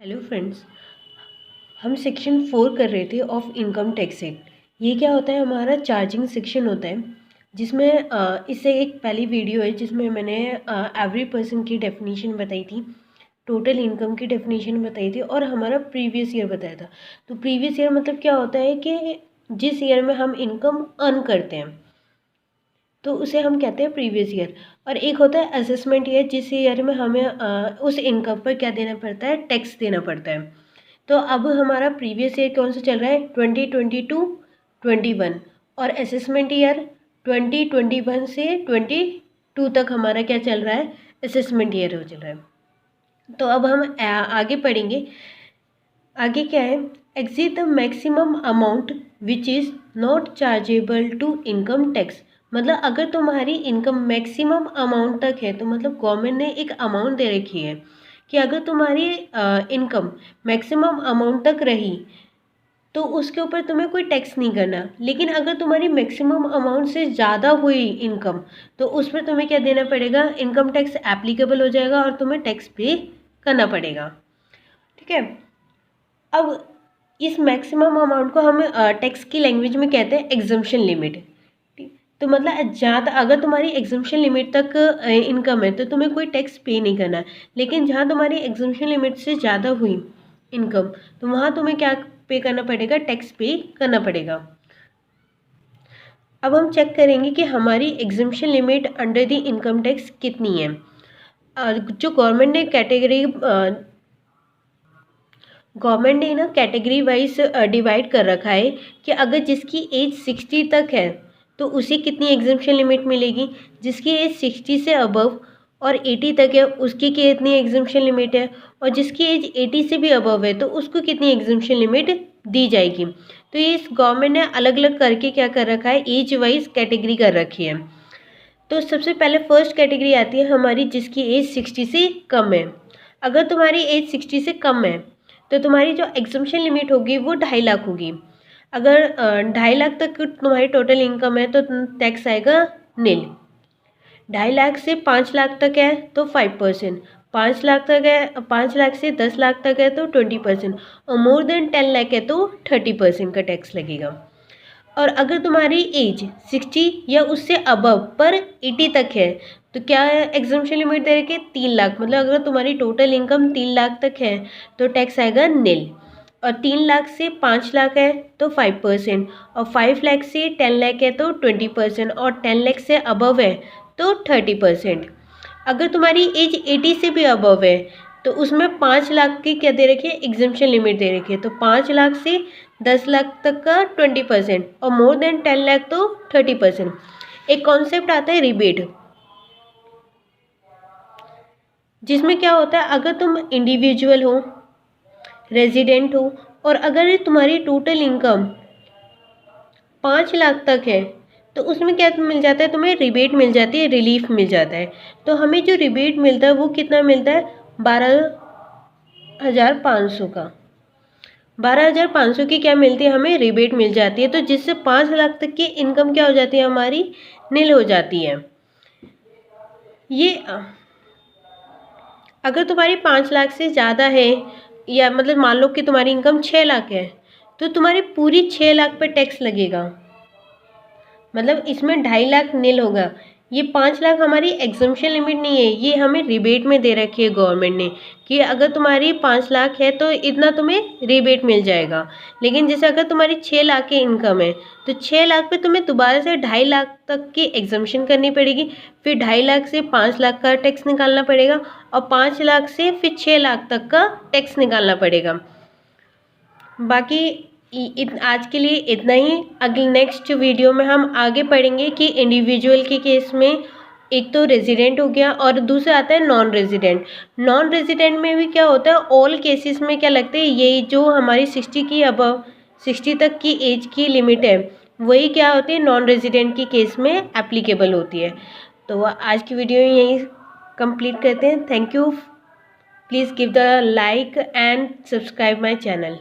Hello friends, हम section 4 कर रहे थे ऑफ इनकम टैक्स एक्ट। ये क्या होता है, हमारा चार्जिंग सेक्शन होता है, जिसमें इससे एक पहली वीडियो है जिसमें मैंने एवरी पर्सन की डेफिनेशन बताई थी, टोटल इनकम की डेफिनेशन बताई थी और हमारा प्रीवियस ईयर बताया था। तो प्रीवियस ईयर मतलब क्या होता है कि जिस ईयर में हम इनकम अर्न करते हैं तो उसे हम कहते हैं प्रीवियस ईयर। और एक होता है असेसमेंट ईयर, जिस ईयर में हमें उस इनकम पर क्या देना पड़ता है, टैक्स देना पड़ता है। तो अब हमारा प्रीवियस ईयर कौन सा चल रहा है, 2022-21, और असेसमेंट ईयर 2021 से 22 तक हमारा क्या चल रहा है, असेसमेंट ईयर हो चल रहा है। तो अब हम आगे पढ़ेंगे। आगे क्या है, exit the maximum amount which is not chargeable to income tax. मतलब अगर तुम्हारी इनकम मैक्सिमम अमाउंट तक है तो मतलब गवर्नमेंट ने एक अमाउंट दे रखी है कि अगर तुम्हारी इनकम मैक्सिमम अमाउंट तक रही तो उसके ऊपर तुम्हें कोई टैक्स नहीं करना। लेकिन अगर तुम्हारी मैक्सिमम अमाउंट से ज़्यादा हुई इनकम तो उस पर तुम्हें क्या देना पड़ेगा, इनकम टैक्स एप्लीकेबल हो जाएगा और तुम्हें टैक्स पे करना पड़ेगा। ठीक है। अब इस मैक्सिमम अमाउंट को हम टैक्स की लैंग्वेज में कहते हैं एग्जम्पशन लिमिट। तो मतलब ज़्यादा अगर तुम्हारी एग्जम्पशन लिमिट तक इनकम है तो तुम्हें कोई टैक्स पे नहीं करना। लेकिन जहाँ तुम्हारी एग्जम्पशन लिमिट से ज़्यादा हुई इनकम तो वहाँ तुम्हें क्या पे करना पड़ेगा, टैक्स पे करना पड़ेगा। अब हम चेक करेंगे कि हमारी exemption limit under the income tax कितनी है। जो गवर्नमेंट ने ना कैटेगरी वाइज डिवाइड कर रखा है कि अगर जिसकी एज 60 तक है तो उसे कितनी एग्जम्पशन लिमिट मिलेगी, जिसकी एज 60 से अबव और 80 तक है उसकी कितनी एग्जम्पशन लिमिट है, और जिसकी एज 80 से भी अबव है तो उसको कितनी एग्जम्पशन लिमिट दी जाएगी। तो ये इस गवर्नमेंट ने अलग अलग करके क्या कर रखा है, एज वाइज कैटेगरी कर रखी है। तो सबसे पहले फर्स्ट कैटेगरी आती है हमारी जिसकी एज 60 से कम है। अगर तुम्हारी एज 60 से कम है तो तुम्हारी जो एग्जम्पशन लिमिट होगी वो 2.5 लाख होगी। अगर 2.5 लाख तक तुम्हारी टोटल इनकम है तो टैक्स आएगा नील। 2.5 लाख से 5 लाख तक है तो 5%, 5 लाख तक है, 5 लाख से 10 लाख तक है तो 20%, और मोर देन 10 लाख है तो 30% का टैक्स लगेगा। और अगर तुम्हारी एज 60 या उससे अबव पर 80 तक है तो क्या एग्जम्पशन लिमिट दे रखी है, 3 लाख। मतलब अगर तुम्हारी टोटल इनकम 3 लाख तक है तो टैक्स आएगा नील। और 3 लाख से 5 लाख है तो 5%, और 5 लाख से 10 लाख है तो 20%, और 10 लाख से अबव है तो 30%। अगर तुम्हारी एज 80 से भी अबव है तो उसमें 5 लाख की क्या दे रखी है, एग्जम्पशन लिमिट दे रखी है। तो 5 लाख से 10 लाख तक का 20%, और मोर देन 10 लाख तो 30%। एक कॉन्सेप्ट आता है रिबेट, जिसमें क्या होता है, अगर तुम इंडिविजुअल हो, रेजिडेंट हो, और अगर तुम्हारी टोटल इनकम 5 लाख तक है तो उसमें क्या मिल जाता है, तुम्हें रिबेट मिल जाती है, रिलीफ मिल जाता है। तो हमें जो रिबेट मिलता है वो कितना मिलता है, 12,500 का। 12,500 की क्या मिलती है, हमें रिबेट मिल जाती है। तो जिससे 5 लाख तक की इनकम क्या हो जाती है, हमारी नील हो जाती है। ये अगर तुम्हारी 5 लाख से ज़्यादा है, या मतलब मान लो कि तुम्हारी इनकम 6 लाख है तो तुम्हारी पूरी 6 लाख पे टैक्स लगेगा। मतलब इसमें 2.5 लाख नील होगा। ये 5 लाख हमारी एग्जम्पशन लिमिट नहीं है, ये हमें रिबेट में दे रखी है गवर्नमेंट ने कि अगर तुम्हारी 5 लाख है तो इतना तुम्हें रिबेट मिल जाएगा। लेकिन जैसे अगर तुम्हारी 6 लाख की इनकम है तो 6 लाख पे तुम्हें दोबारा से 2.5 लाख तक की एग्जम्पशन करनी पड़ेगी, फिर 2.5 लाख से 5 लाख का टैक्स निकालना पड़ेगा, और 5 लाख से फिर 6 लाख तक का टैक्स निकालना पड़ेगा। बाकी आज के लिए इतना ही। अगले नेक्स्ट वीडियो में हम आगे पढ़ेंगे कि इंडिविजुअल के केस में एक तो रेजिडेंट हो गया और दूसरा आता है नॉन रेजिडेंट। नॉन रेजिडेंट में भी क्या होता है, ऑल केसेस में क्या लगता है, ये जो हमारी 60 की अबव 60 तक की एज की लिमिट है वही क्या होती है, नॉन रेजिडेंट की केस में एप्लीकेबल होती है। तो आज की वीडियो यहीं कंप्लीट करते हैं। Thank you. Please give the like and subscribe my channel.